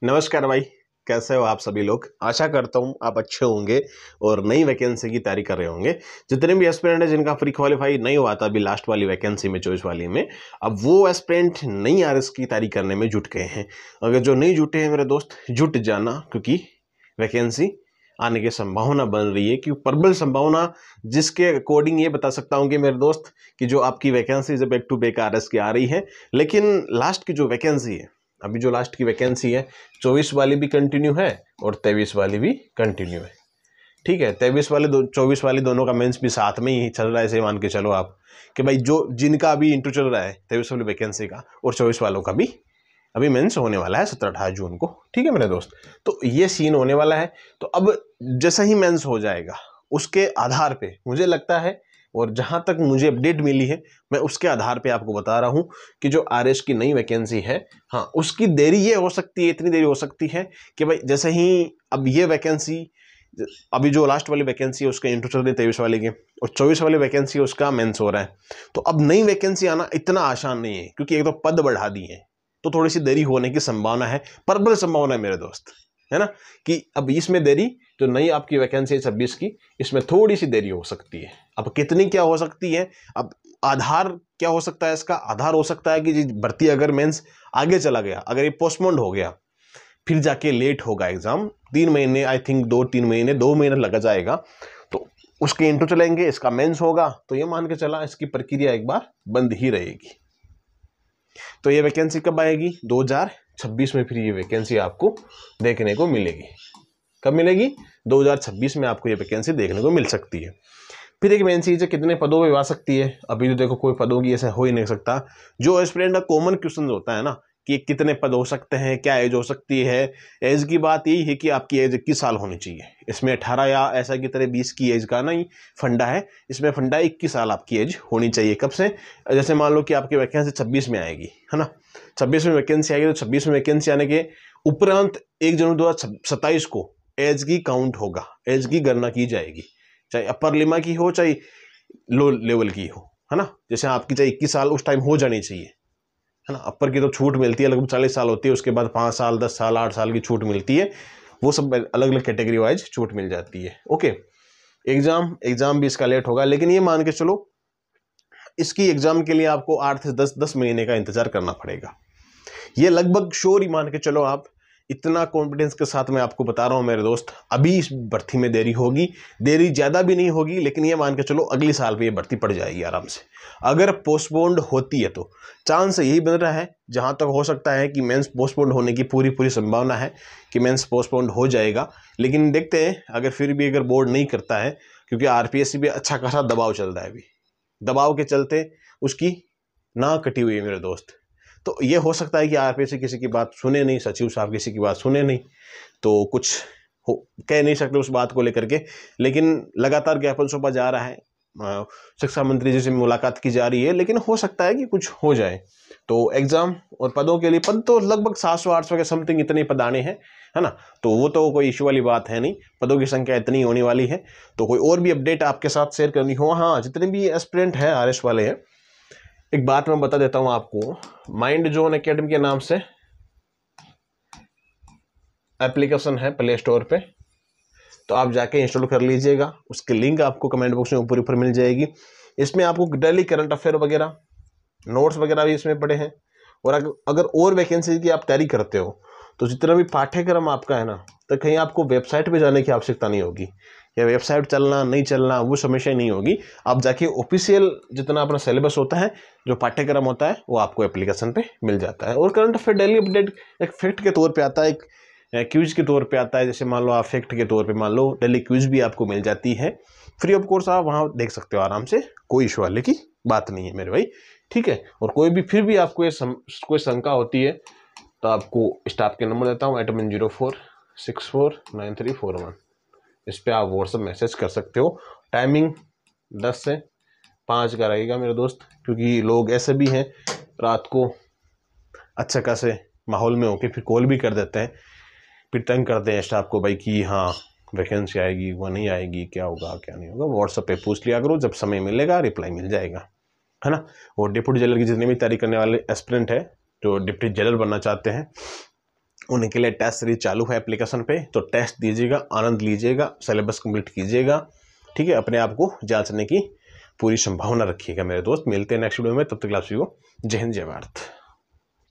नमस्कार भाई, कैसे हो आप सभी लोग। आशा करता हूँ आप अच्छे होंगे और नई वैकेंसी की तैयारी कर रहे होंगे। जितने भी एस्पिरेंट है जिनका प्री क्वालिफाई नहीं हुआ था अभी लास्ट वाली वैकेंसी में, चॉइस वाली में, अब वो एस्पिरेंट नई आरएस की तैयारी करने में जुट गए हैं। अगर जो नहीं जुटे हैं मेरे दोस्त, जुट जाना, क्योंकि वैकेंसी आने की संभावना बन रही है कि प्रबल संभावना, जिसके अकॉर्डिंग ये बता सकता हूँ कि मेरे दोस्त कि जो आपकी vacancy back to back RS की आ रही है, लेकिन लास्ट की जो वैकेंसी है, अभी जो लास्ट की वैकेंसी है 24 वाली भी कंटिन्यू है और 23 वाली भी कंटिन्यू है। ठीक है, 23 वाले 24 वाली दोनों का मेंस भी साथ में ही चल रहा है। ऐसे मान के चलो आप कि भाई जो जिनका अभी इंटरव्यू चल रहा है 23 वाली वैकेंसी का और 24 वालों का भी अभी मेंस होने वाला है 17-18 जून को। ठीक है मेरे दोस्त, तो ये सीन होने वाला है। तो अब जैसा ही मेंस हो जाएगा उसके आधार पे मुझे लगता है, और जहां तक मुझे अपडेट मिली है मैं उसके आधार पे आपको बता रहा हूं कि जो आरएस की नई वैकेंसी है, हाँ, उसकी देरी ये हो सकती है, इतनी देरी हो सकती है कि भाई जैसे ही अब ये वैकेंसी, अभी जो लास्ट वाली वैकेंसी है उसका इंटरव्यू चल रही है 23 वाले के, और 24 वाली वैकेंसी है उसका मेंस हो रहा है। तो अब नई वैकेंसी आना इतना आसान नहीं है, क्योंकि एक तो पद बढ़ा दिए हैं, तो थोड़ी सी देरी होने की संभावना है, प्रबल संभावना है मेरे दोस्त, है ना, कि अब इसमें देरी, जो नई आपकी वैकेंसी है 26 की, इसमें थोड़ी सी देरी हो सकती है। अब कितनी क्या हो सकती है, अब आधार क्या हो सकता है, इसका आधार हो सकता है कि जी भर्ती अगर मेंस आगे चला गया, अगर ये पोस्टपोन्ड हो गया, फिर जाके लेट होगा एग्जाम 3 महीने, आई थिंक 2-3 महीने, 2 महीने लगा जाएगा, तो उसके इंटरव्यू चलेंगे, इसका मेंस होगा, तो ये मान के चला इसकी प्रक्रिया एक बार बंद ही रहेगी। तो ये वैकेंसी कब आएगी? 2026 में फिर ये वैकेंसी आपको देखने को मिलेगी। कब मिलेगी? 2026 में आपको ये वैकेंसी देखने को मिल सकती है। फिर एक मेन चीज है, कितने पदों पे आ सकती है। अभी तो देखो कोई पदों की ऐसा हो ही नहीं सकता। जो एस्पिरेंट का कॉमन क्वेश्चन होता है ना कि कितने पद हो सकते हैं, क्या एज हो सकती है, एज की बात यही है कि आपकी एज 21 साल होनी चाहिए। इसमें 18 या ऐसा की तरह 20 की एज का नहीं फंडा है, इसमें फंडा 21 साल आपकी एज होनी चाहिए। कब से? जैसे मान लो कि आपकी वैकेंसी 26 में आएगी, है ना, 26 में वैकेंसी आएगी, तो 26 में वैकेंसी आने के उपरांत 1 जनवरी 2027 को एज की काउंट होगा, एज की गणना की जाएगी, चाहे अपर लिमा की हो चाहे लो लेवल की हो, है ना। जैसे आपकी चाहे 21 साल उस टाइम हो जानी चाहिए, है ना। अपर की तो छूट मिलती है, लगभग 40 साल होती है, उसके बाद 5 साल 10 साल 8 साल की छूट मिलती है, वो सब अलग अलग कैटेगरी वाइज छूट मिल जाती है। ओके, एग्जाम भी इसका लेट होगा, लेकिन ये मान के चलो इसकी एग्जाम के लिए आपको 8 से 10 महीने का इंतजार करना पड़ेगा। ये लगभग श्योर ही मान के चलो आप, इतना कॉन्फिडेंस के साथ मैं आपको बता रहा हूं मेरे दोस्त। अभी इस भर्ती में देरी होगी, देरी ज़्यादा भी नहीं होगी, लेकिन ये मान के चलो अगले साल में ये भर्ती पड़ जाएगी आराम से। अगर पोस्टपोन्ड होती है तो चांस यही बन रहा है, जहां तक हो सकता है कि मेंस पोस्टपोन्ड होने की पूरी संभावना है कि मेंस पोस्टपोन्ड हो जाएगा। लेकिन देखते हैं, अगर फिर भी अगर बोर्ड नहीं करता है, क्योंकि आरपीएससी भी अच्छा खासा दबाव चल रहा है अभी, दबाव के चलते उसकी ना कटी हुई है मेरे दोस्त। तो ये हो सकता है कि आरपीएससी किसी की बात सुने नहीं, सचिव साहब किसी की बात सुने नहीं, तो कुछ कह नहीं सकते उस बात को लेकर के। लेकिन लगातार ज्ञापन सौंपा जा रहा है, शिक्षा मंत्री जी से मुलाकात की जा रही है, लेकिन हो सकता है कि कुछ हो जाए। तो एग्जाम और पदों के लिए, पद तो लगभग 700-800 के समथिंग इतने पद आने हैं, है ना, तो वो तो कोई इशू वाली बात है नहीं, पदों की संख्या इतनी होने वाली है। तो कोई और भी अपडेट आपके साथ शेयर करनी हो, हाँ, जितने भी एस्पिरेंट हैं आरएस वाले हैं, एक बात मैं बता देता हूं आपको, माइंड जोन एकेडमी के नाम से एप्लीकेशन है प्ले स्टोर पे, तो आप जाके इंस्टॉल कर लीजिएगा। उसकी लिंक आपको कमेंट बॉक्स में ऊपर मिल जाएगी। इसमें आपको डेली करंट अफेयर वगैरह, नोट्स वगैरह भी इसमें पड़े हैं। और अगर और वैकेंसी की आप तैयारी करते हो तो जितना भी पाठ्यक्रम आपका है ना, तो कहीं आपको वेबसाइट पे जाने की आवश्यकता नहीं होगी, या वेबसाइट चलना नहीं चलना वो समस्या नहीं होगी। आप जाके ऑफिशियल जितना अपना सिलेबस होता है, जो पाठ्यक्रम होता है, वो आपको एप्लीकेशन पे मिल जाता है। और करंट अफेयर डेली अपडेट एक फैक्ट के तौर पे आता है, एक क्विज के तौर पे आता है। जैसे मान लो आप फैक्ट के तौर पे मान लो डेली क्विज भी आपको मिल जाती है फ्री ऑफ कोर्स, आप वहाँ देख सकते हो आराम से, कोई इशू वाले की बात नहीं है मेरे भाई, ठीक है। और कोई भी फिर भी आपको ये कोई शंका होती है तो आपको स्टाफ के नंबर देता हूँ 8104649341, इस पर आप व्हाट्सअप मैसेज कर सकते हो। टाइमिंग 10 से 5 का रहेगा मेरे दोस्त, क्योंकि लोग ऐसे भी हैं रात को अच्छा खासे माहौल में होके फिर कॉल भी कर देते हैं, फिर तंग करते हैं स्टाफ को भाई कि हाँ वैकेंसी आएगी, वो नहीं आएगी, क्या होगा क्या नहीं होगा। व्हाट्सएप पे पूछ लिया करो, जब समय मिलेगा रिप्लाई मिल जाएगा, है ना। और डिप्टी जेलर की जितने भी तैयारी करने वाले एस्पिरेंट है, जो डिप्टी जेलर बनना चाहते हैं, उन्हीं के लिए टेस्ट सीरीज चालू है एप्लीकेशन पे, तो टेस्ट दीजिएगा, आनंद लीजिएगा, सिलेबस कंप्लीट कीजिएगा, ठीक है। अपने आप को जांचने की पूरी संभावना रखिएगा मेरे दोस्त। मिलते हैं नेक्स्ट वीडियो में, तब तक आप सभी को जय हिंद जय भारत।